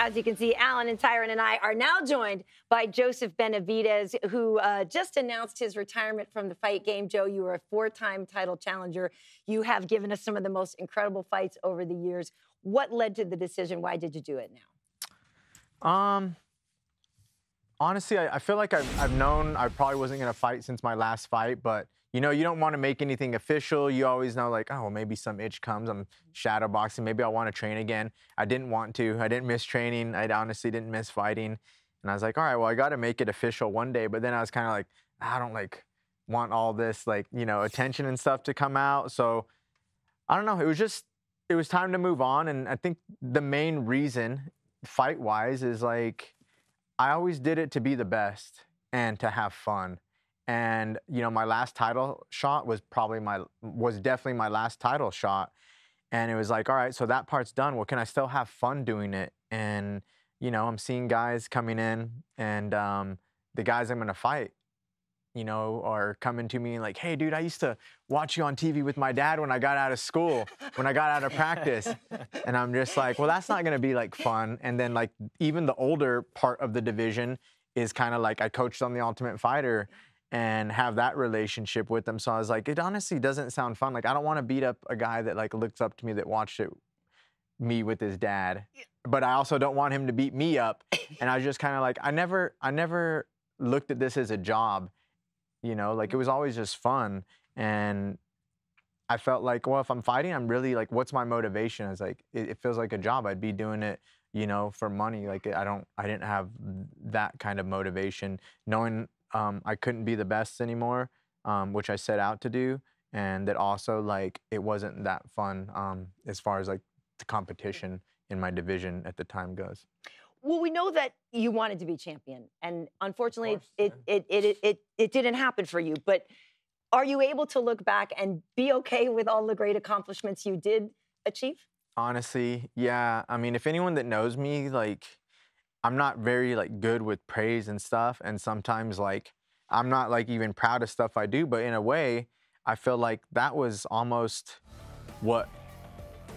As you can see, Alan and Tyron and I are now joined by Joseph Benavidez, who just announced his retirement from the fight game. Joe, you were a 4-time title challenger. You have given us some of the most incredible fights over the years. What led to the decision? Why did you do it now? Honestly, I feel like I've known I probably wasn't going to fight since my last fight, but, you know, you don't want to make anything official. You always know, like, oh, well, maybe some itch comes. I'm shadow boxing. Maybe I'll want to train again. I didn't want to. I didn't miss training. I honestly didn't miss fighting. And I was like, all right, well, I got to make it official one day. But then I was kind of like, I don't, like, want all this, like, you know, attention and stuff to come out. So, I don't know. It was time to move on. And I think the main reason, fight-wise, is, like, I always did it to be the best and to have fun. And, you know, my last title shot was definitely my last title shot. And it was like, all right, so that part's done. Well, can I still have fun doing it? And, you know, I'm seeing guys coming in and the guys I'm going to fight, you know, are coming to me and like, hey, dude, I used to watch you on TV with my dad when I got out of school, when I got out of practice. And I'm just like, well, that's not going to be like fun. And then like even the older part of the division is kind of like I coached on The Ultimate Fighter and have that relationship with them. So I was like, it honestly doesn't sound fun. Like I don't want to beat up a guy that like looks up to me that watched me with his dad. But I also don't want him to beat me up. And I was just kind of like, I never looked at this as a job. You know, like it was always just fun. And I felt like, well, if I'm fighting, I'm really like, what's my motivation? It's like, it feels like a job. I'd be doing it, you know, for money. Like I didn't have that kind of motivation, knowing I couldn't be the best anymore, which I set out to do. And that also like, it wasn't that fun as far as like the competition in my division at the time goes. Well, we know that you wanted to be champion, and unfortunately, it didn't happen for you. But are you able to look back and be okay with all the great accomplishments you did achieve? Honestly, yeah. I mean, if anyone that knows me, like, I'm not very like good with praise and stuff, and sometimes like I'm not like even proud of stuff I do. But in a way, I feel like that was almost what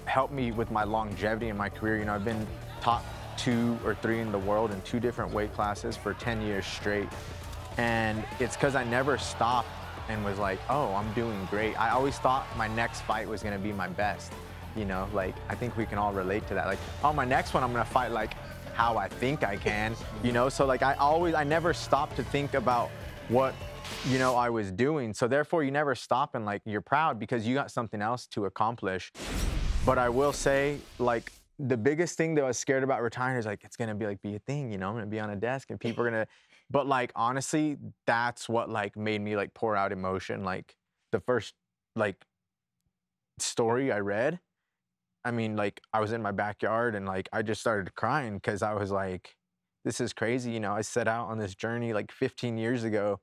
helped me with my longevity in my career. You know, I've been top 2 or 3 in the world in 2 different weight classes for 10 years straight. And it's because I never stopped and was like, oh, I'm doing great. I always thought my next fight was gonna be my best. You know, like, I think we can all relate to that. Like, oh, my next one, I'm gonna fight like how I think I can, you know? So like, I never stopped to think about what, you know, I was doing. So therefore you never stop and like, you're proud because you got something else to accomplish. But I will say, like, the biggest thing that I was scared about retiring is like, it's gonna be a thing, you know, I'm gonna be on a desk and people are gonna, but like, honestly, that's what like made me like pour out emotion. Like the first like story I read, I mean, like I was in my backyard and like, I just started crying because I was like, this is crazy. You know, I set out on this journey like 15 years ago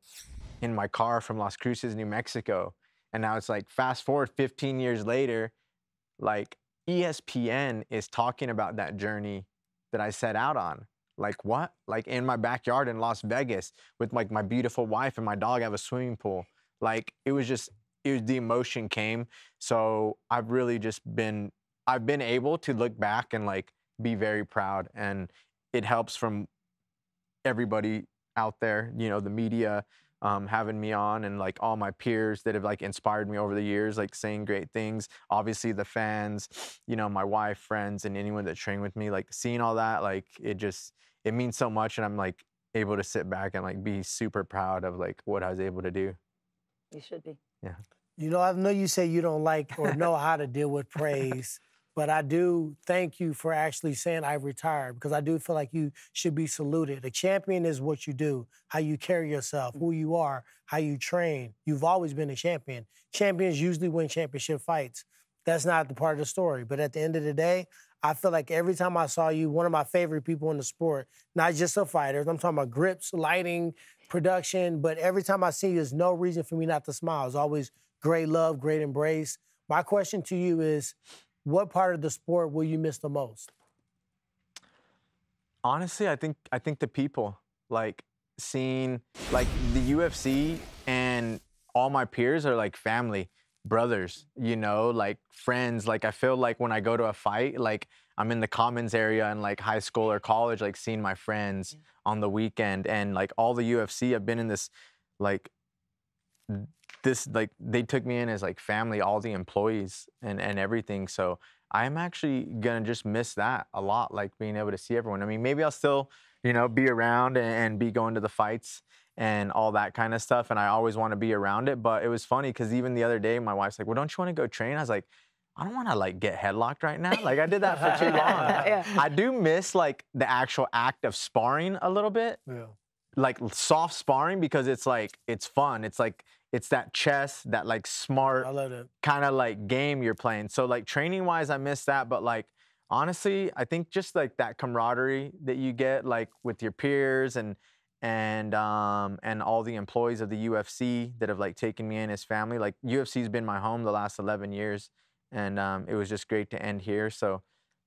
in my car from Las Cruces, New Mexico. And now it's like, fast forward 15 years later, like, ESPN is talking about that journey that I set out on. Like what? Like in my backyard in Las Vegas with like my beautiful wife and my dog have a swimming pool. Like the emotion came. So I've been able to look back and like be very proud. And it helps from everybody out there, you know, the media, having me on and like all my peers that have like inspired me over the years, like saying great things. Obviously the fans, you know, my wife, friends, and anyone that trained with me, like seeing all that, like it means so much. And I'm like able to sit back and like be super proud of like what I was able to do. You should be. Yeah. You know, I know you say you don't like or know how to deal with praise, but I do thank you for actually saying I've retired because I do feel like you should be saluted. A champion is what you do, how you carry yourself, who you are, how you train. You've always been a champion. Champions usually win championship fights. That's not the part of the story. But at the end of the day, I feel like every time I saw you, one of my favorite people in the sport, not just the fighters, I'm talking about grips, lighting, production, but every time I see you, there's no reason for me not to smile. It's always great love, great embrace. My question to you is, what part of the sport will you miss the most? Honestly, I think the people, like seeing like the UFC and all my peers are like family. brothers, you know, like friends. Like I feel like when I go to a fight, like I'm in the commons area in like high school or college, like seeing my friends on the weekend, and like all the UFC, I've been in this like they took me in as like family, all the employees and everything. So I'm actually gonna just miss that a lot, like being able to see everyone. I mean, maybe I'll still, you know, be around and be going to the fights and all that kind of stuff, and I always want to be around it. But it was funny because even the other day, my wife's like, well, don't you want to go train? I was like, I don't want to like get headlocked right now. Like I did that for too long. Yeah. I do miss like the actual act of sparring a little bit. Yeah. Like soft sparring, because it's like, it's fun. It's like, it's that chess, that like smart I love that. kind of like game you're playing. So like training wise, I miss that. But like, honestly, I think just like that camaraderie that you get like with your peers and all the employees of the UFC that have like taken me in as family. Like UFC's been my home the last 11 years. And it was just great to end here. So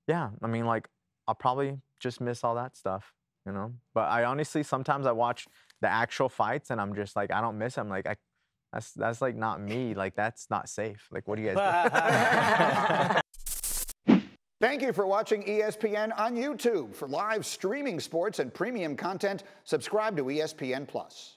yeah, I mean, like I'll probably just miss all that stuff, you know? But I honestly, sometimes I watch the actual fights and I'm just like, I don't miss them. Like that's like not me. Like that's not safe. Like what do you guys do? Thank you for watching ESPN on YouTube. For live streaming sports and premium content, subscribe to ESPN+.